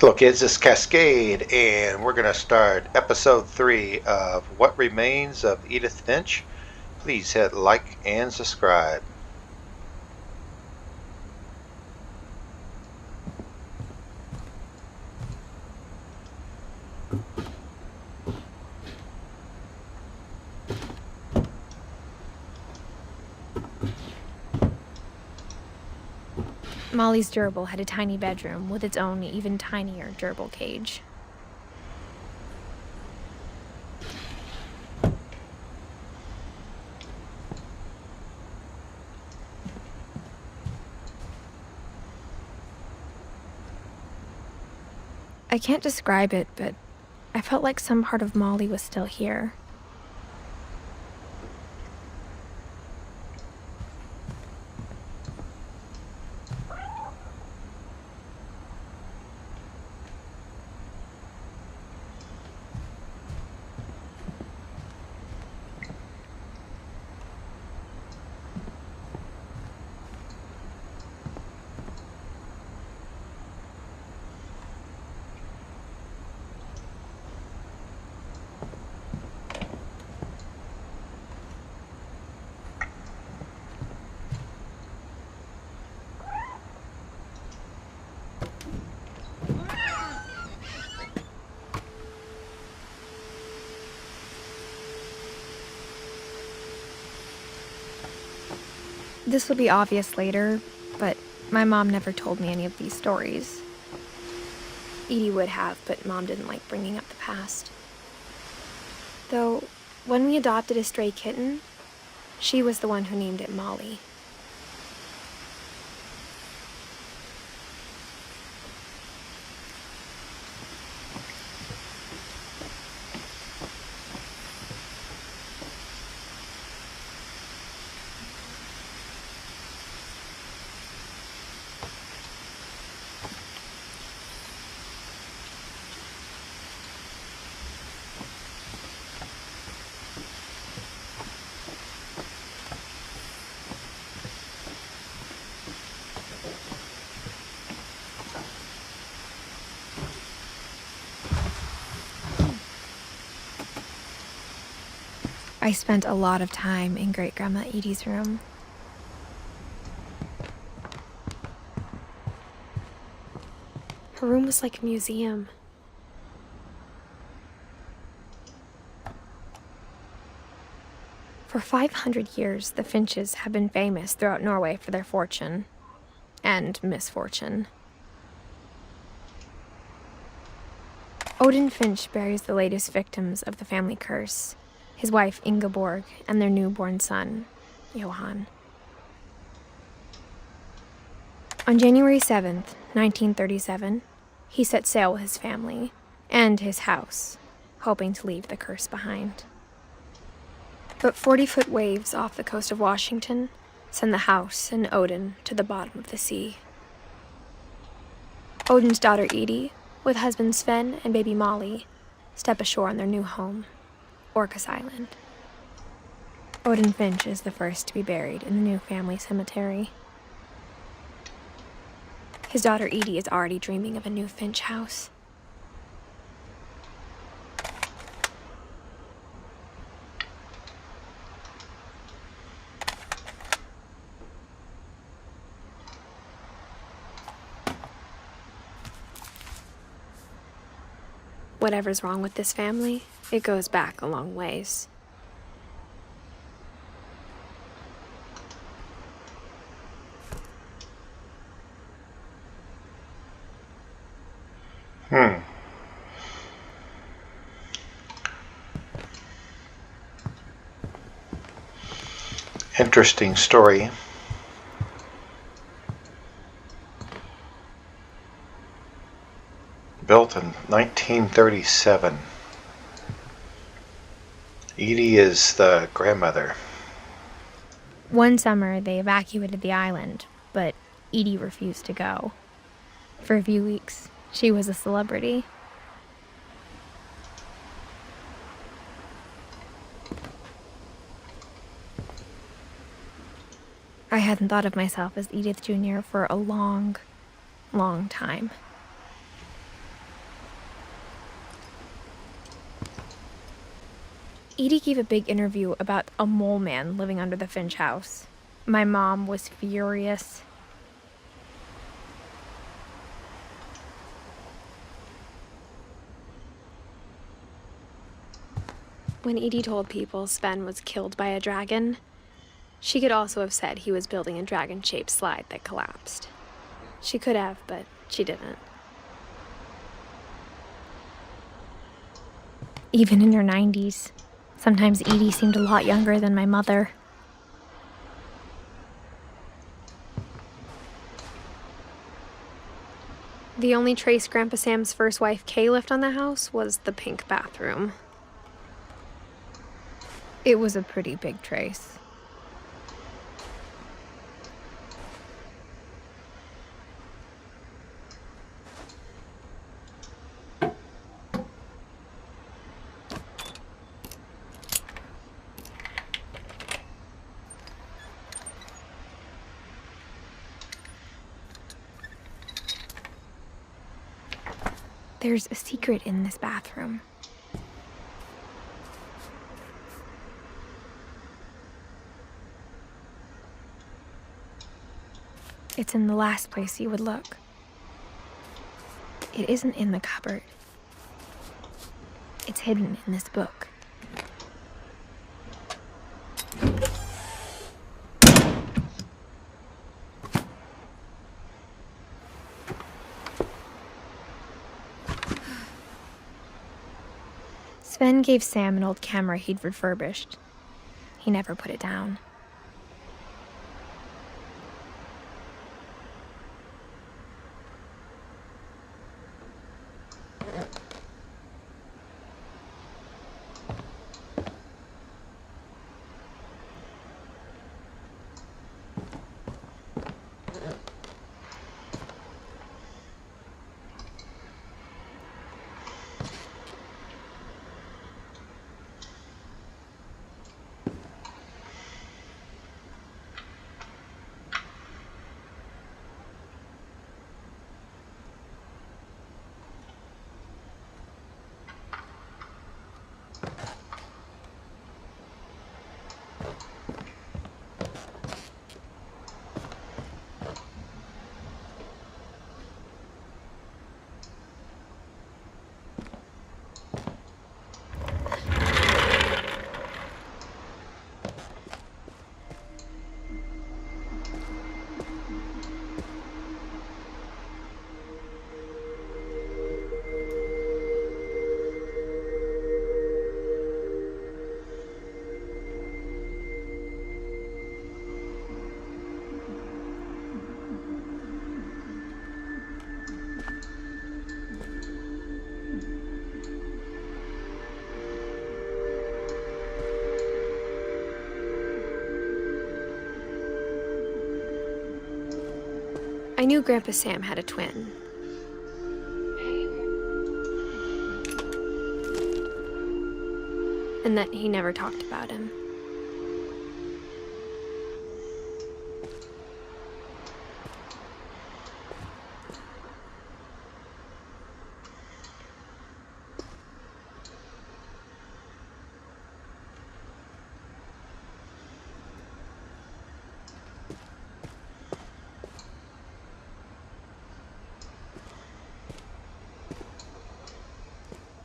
Hello, kids. This is Cascade, and we're going to start episode 3 of What Remains of Edith Finch. Please hit like and subscribe. Molly's gerbil had a tiny bedroom with its own even tinier gerbil cage. I can't describe it, but I felt like some part of Molly was still here. This will be obvious later, but my mom never told me any of these stories. Edie would have, but Mom didn't like bringing up the past. Though, when we adopted a stray kitten, she was the one who named it Molly. I spent a lot of time in Great-Grandma Edie's room. Her room was like a museum. For 500 years, the Finches have been famous throughout Norway for their fortune and misfortune. Odin Finch buries the latest victims of the family curse, his wife Ingeborg and their newborn son, Johan. On January 7th, 1937, he set sail with his family and his house, hoping to leave the curse behind. But 40-foot waves off the coast of Washington send the house and Odin to the bottom of the sea. Odin's daughter Edie, with husband Sven and baby Molly, step ashore on their new home, Orcas Island. Odin Finch is the first to be buried in the new family cemetery. His daughter Edie is already dreaming of a new Finch house. Whatever's wrong with this family, it goes back a long ways. Interesting story. Built in 1937. Edie is the grandmother. One summer, they evacuated the island, but Edie refused to go. For a few weeks, she was a celebrity. I hadn't thought of myself as Edith Jr. for a long, long time. Edie gave a big interview about a mole man living under the Finch house. My mom was furious. When Edie told people Sven was killed by a dragon, she could also have said he was building a dragon-shaped slide that collapsed. She could have, but she didn't. Even in her 90s, sometimes Edie seemed a lot younger than my mother. The only trace Grandpa Sam's first wife, Kay, left on the house was the pink bathroom. It was a pretty big trace. There's a secret in this bathroom. It's in the last place you would look. It isn't in the cupboard. It's hidden in this book. Sven gave Sam an old camera he'd refurbished. He never put it down. I knew Grandpa Sam had a twin. And that he never talked about him.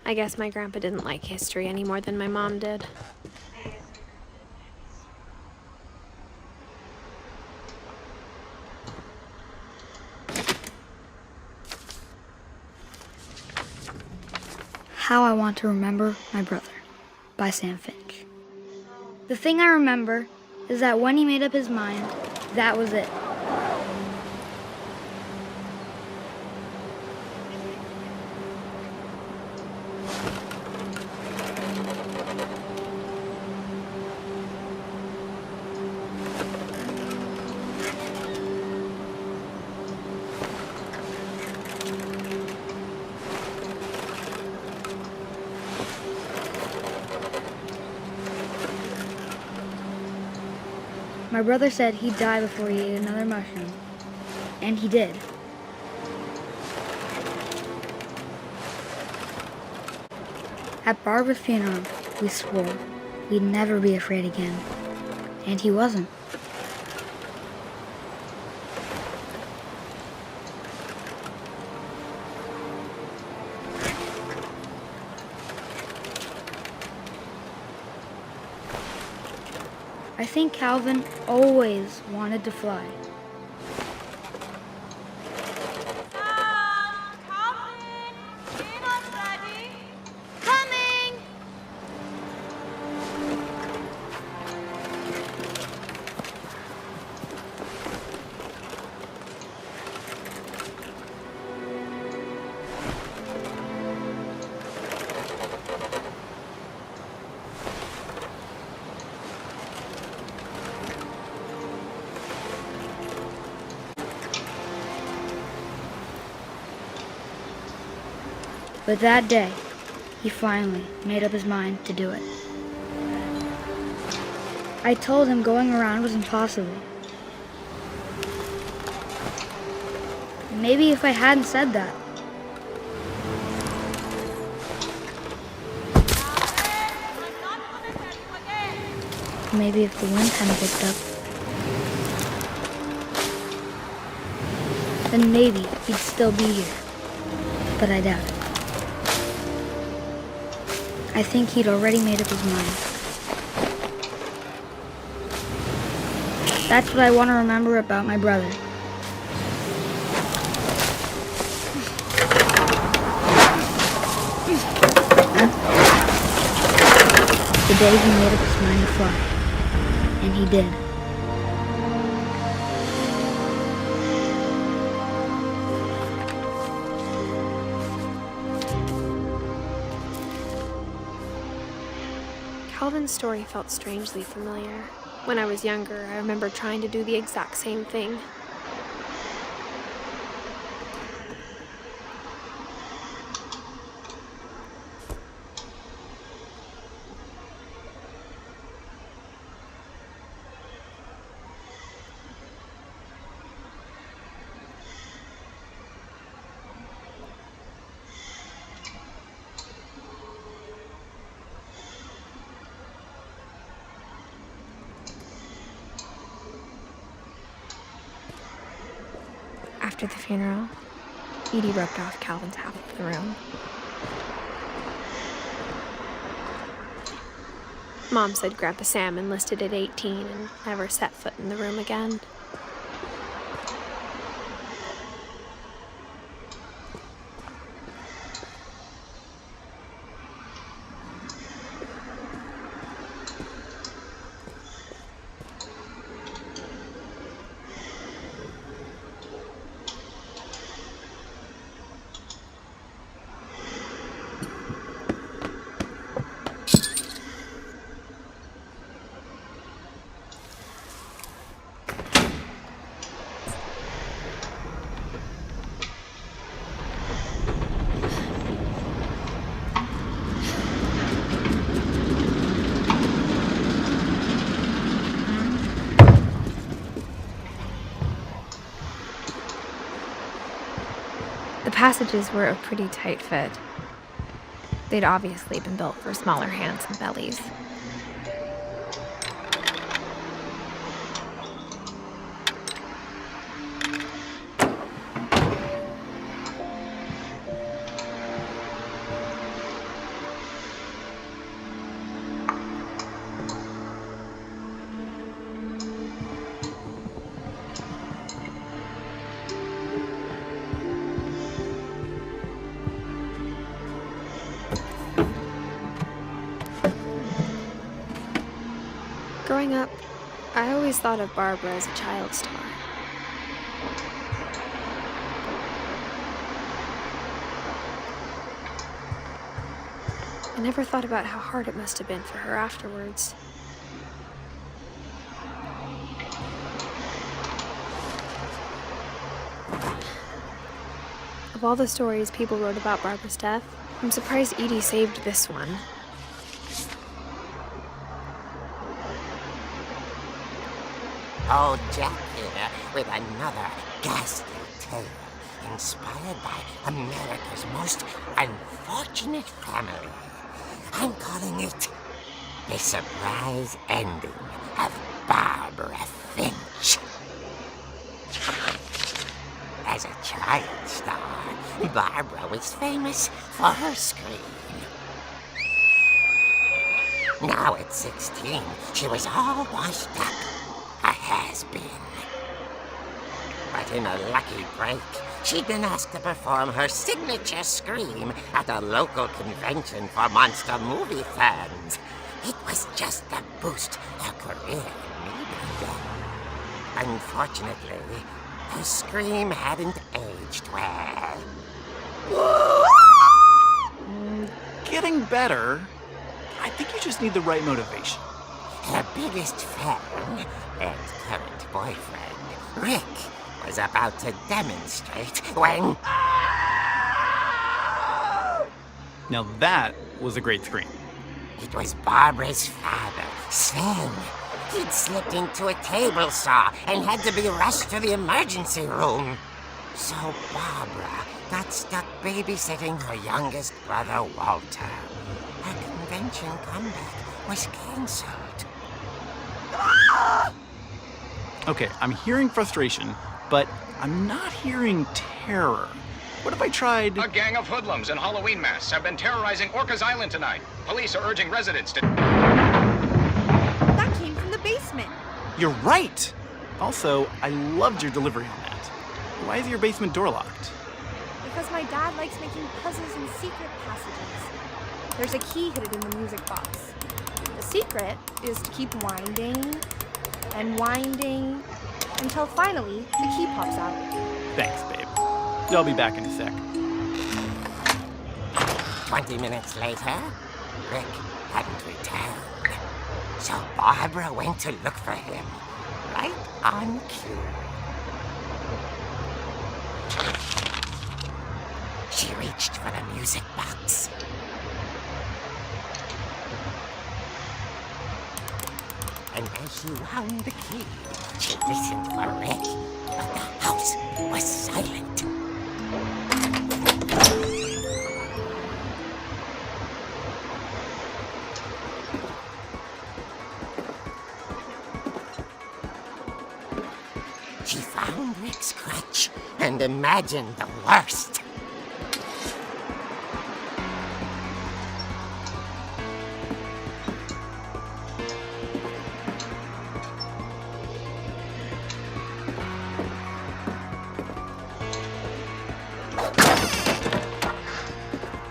I guess my grandpa didn't like history any more than my mom did. How I Want to Remember My Brother by Sam Finch. The thing I remember is that when he made up his mind, that was it. My brother said he'd die before he ate another mushroom. And he did. At Barbra's funeral, we swore we'd never be afraid again. And he wasn't. I think Calvin always wanted to fly. Calvin, dinner's ready. Coming! But that day, he finally made up his mind to do it. I told him going around was impossible. Maybe if I hadn't said that, I'm not gonna tell you again. maybe if the wind hadn't picked up, then maybe he'd still be here. But I doubt it. I think he'd already made up his mind. That's what I want to remember about my brother. The day he made up his mind to fly. And he did. Calvin's story felt strangely familiar. When I was younger, I remember trying to do the exact same thing. After the funeral, Edie roped off Calvin's half of the room. Mom said Grandpa Sam enlisted at 18 and never set foot in the room again. The passages were a pretty tight fit. They'd obviously been built for smaller hands and bellies. Growing up, I always thought of Barbra as a child star. I never thought about how hard it must have been for her afterwards. Of all the stories people wrote about Barbra's death, I'm surprised Edie saved this one. Old Jack here with another ghastly tale inspired by America's most unfortunate family. I'm calling it the surprise ending of Barbra Finch. As a child star, Barbra was famous for her scream. Now at 16, she was all washed up, a has-been. But in a lucky break, she'd been asked to perform her signature scream at a local convention for monster movie fans. It was just the boost her career needed. Unfortunately, her scream hadn't aged well. Getting better. I think you just need the right motivation. Her biggest fan and current boyfriend, Rick, was about to demonstrate when... Now that was a great scream. It was Barbara's father, Sven. He'd slipped into a table saw and had to be rushed to the emergency room. So Barbara got stuck babysitting her youngest brother, Walter. Her convention comeback was cancelled. Okay, I'm hearing frustration, but I'm not hearing terror. What if I tried... A gang of hoodlums in Halloween masks have been terrorizing Orcas Island tonight. Police are urging residents to... That came from the basement. You're right! Also, I loved your delivery on that. Why is your basement door locked? Because my dad likes making puzzles and secret passages. There's a key hidden in the music box. The secret is to keep winding and winding until finally the key pops out. Thanks, babe. I'll be back in a sec. 20 minutes later, Rick hadn't returned. So Barbara went to look for him, right on cue. She reached for the music box. And as she wound the key, she listened for Rick, but the house was silent. She found Rick's crutch and imagined the worst.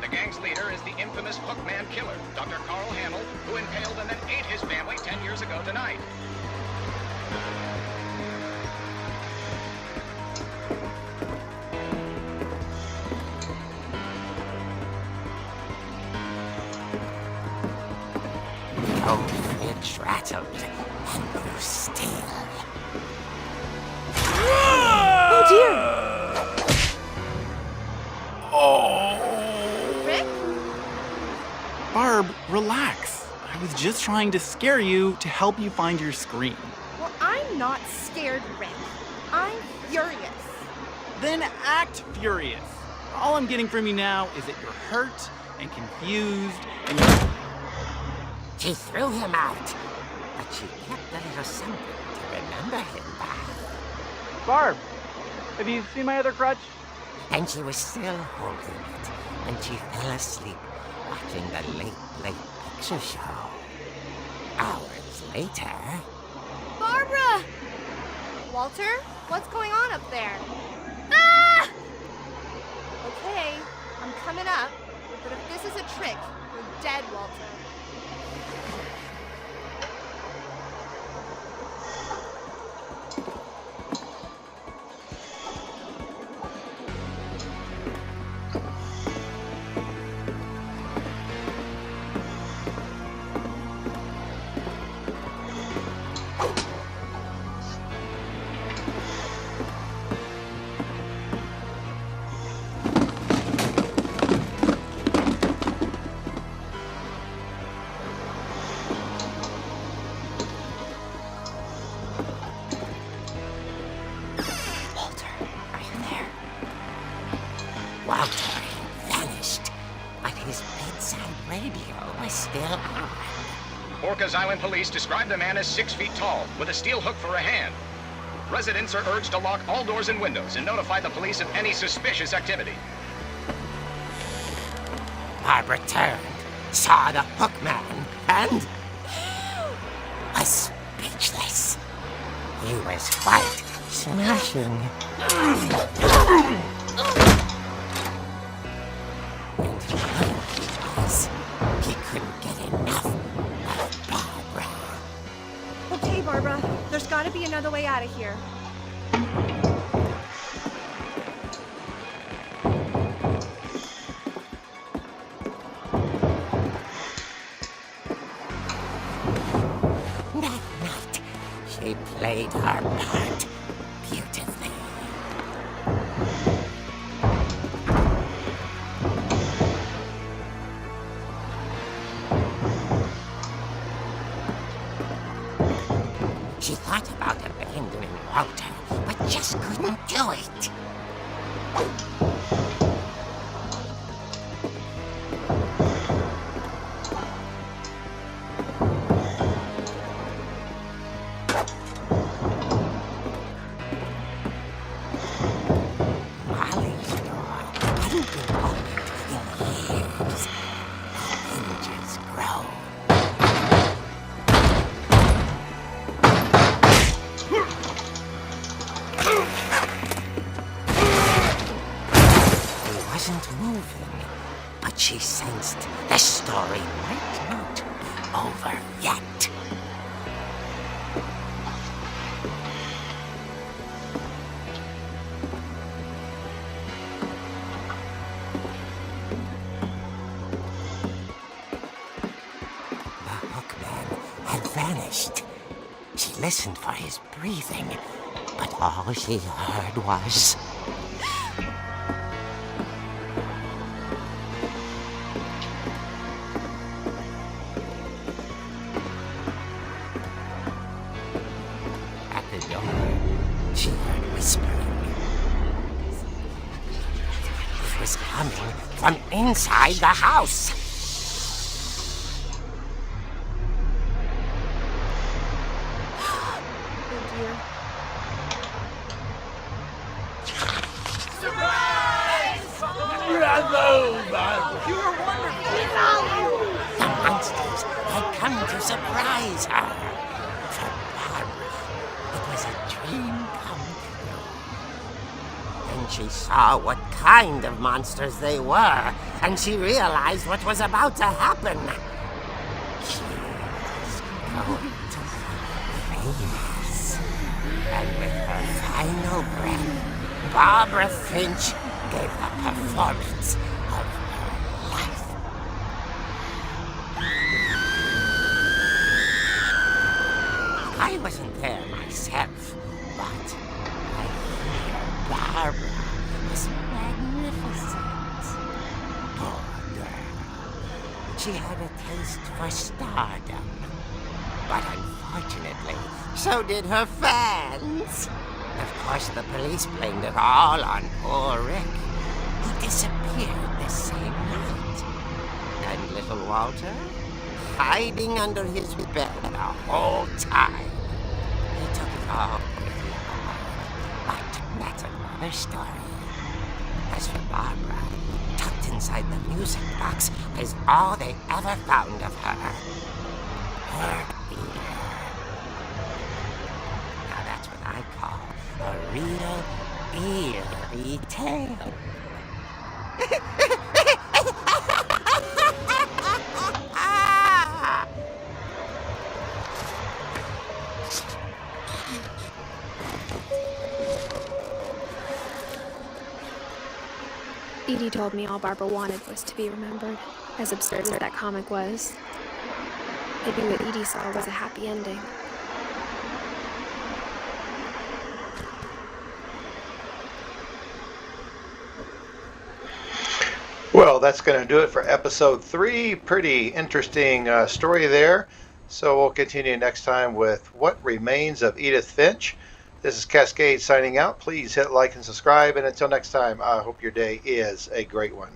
The gang's leader is the infamous Hookman killer, Dr. Carl Hamill, who impaled and then ate his family 10 years ago tonight. The old fridge rattled and grew still. Oh dear! Rick? Barb, relax. I was just trying to scare you to help you find your scream. Well, I'm not scared, Rick. I'm furious. Then act furious. All I'm getting from you now is that you're hurt and confused and you're... She threw him out, but she kept a little something to remember him by. Barb, have you seen my other crutch? And she was still holding it when she fell asleep watching the late picture show. Hours later... Barbara! Walter, what's going on up there? Ah! Okay, I'm coming up, but if this is a trick, you're dead, Walter. Walter had vanished, but his bedside radio was still on. Orcas Island police describe the man as 6 feet tall, with a steel hook for a hand. Residents are urged to lock all doors and windows and notify the police of any suspicious activity. Barbra turned, saw the hook man, and was speechless. He was quite smashing. And he couldn't get enough of Barbra. Okay, Barbara. There's gotta be another way out of here. That night, she played her part beautifully. She thought about abandoning Walter, but just couldn't do it. Molly's door hadn't been opened in years. The hinges grow. He wasn't moving, but she sensed the story might not be over yet. The hookman had vanished. She listened for his breathing, but all she heard was... At the door, she heard whispering. It was coming from inside the house. Oh dear. The monsters had come to surprise her. For Barbra, it was a dream come true. Then she saw what kind of monsters they were, and she realized what was about to happen. She was going to be famous. And with her final breath, Barbra Finch gave the performance of her life. I wasn't there myself, but I hear Barbra was magnificent. Poor girl. She had a taste for stardom. But unfortunately, so did her fans. Of course, the police blamed it all on poor Rick, who disappeared the same night. And little Walter, hiding under his bed the whole time. He took it all with him. But that's another story. As for Barbra, tucked inside the music box is all they ever found of her. Her ear. Now that's what I call a real eerie tale. Edie told me all Barbra wanted was to be remembered, as absurd as that comic was. Maybe what Edie saw was a happy ending. Well, that's going to do it for episode 3. Pretty interesting story there. So we'll continue next time with What Remains of Edith Finch. This is Cascade signing out. Please hit like and subscribe. And until next time, I hope your day is a great one.